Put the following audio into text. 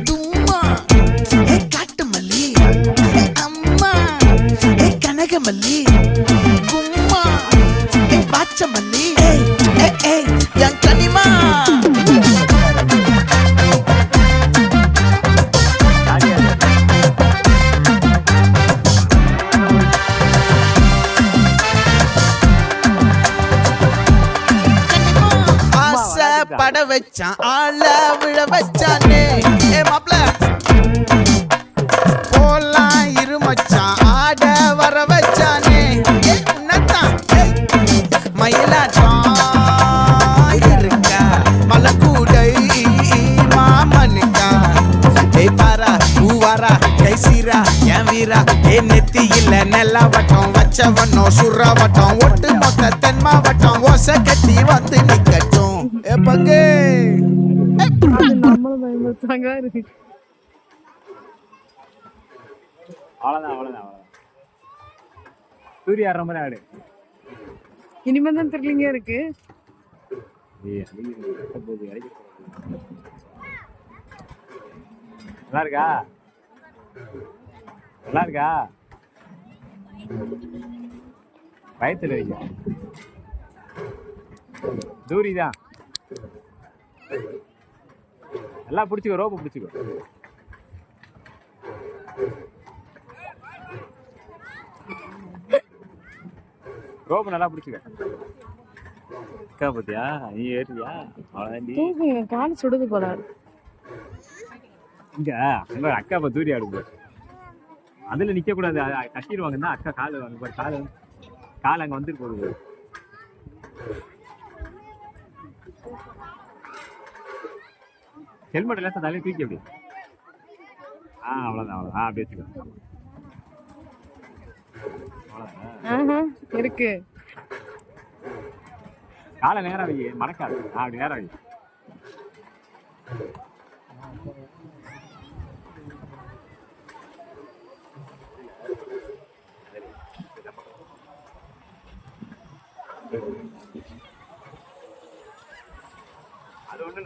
தும்மா ஏ காட்டு மல்லி ஏ அம்மா ஏ கனகமல்லி கும்மா ஏ பாச்ச மல்லி ஏய் என் கனிமா பட வச்சான் ஆள விழ வச்சானே ஏ மாப்ள போலாம் இருமச்சான் ஆட வர வச்சானே ஏ உன்னதான் மயிலாட்டம் இருக்கா மலக்கூடை மாமனுக்கா ஏய் பாரா பூவாரா கைசீரா என் வீரா ஏ நெத்தி இல்ல நெல்லாவட்டம் வச்சவனும் சுறாவட்டம் ஒட்டு மொத்த தென் மாவட்டம் ஓசை கட்டி வந்து நிக்கட்டும் பங்கே நம்மளும் பயன்படுத்துறாங்க இருக்கு. அவ்வளவுதான் சூரிய ஆடுற மாதிரி ஆடு. இனிமேதான் தெரியலீங்க இருக்கு. நல்லா இருக்கா வயத்துல வைக்க தூரிதான் எல்லாம் பிடிச்சிக்கோ ரோப்பு பிடிச்சிக்கோ ரோப்பு நல்லா பிடிச்சிக்க அக்கா பத்தியா நீ ஏறியா அவ்வளோதான் கால் சுடுது போல இங்க அங்க அக்கா இப்ப தூரி ஆடுது அதுல நிக்க கூடாது கட்டிடுவாங்கன்னா அக்கா கால் வாங்க கால் அங்க வந்துட்டு போகுது ஹெல்மெட் எல்லாம் தலையை தூக்கி அப்படி அவ்வளோதான் பேசிக்கோ இருக்கு காலை நேரம் வை மறக்காது அப்படி நேரம் வை அது ஒண்ணு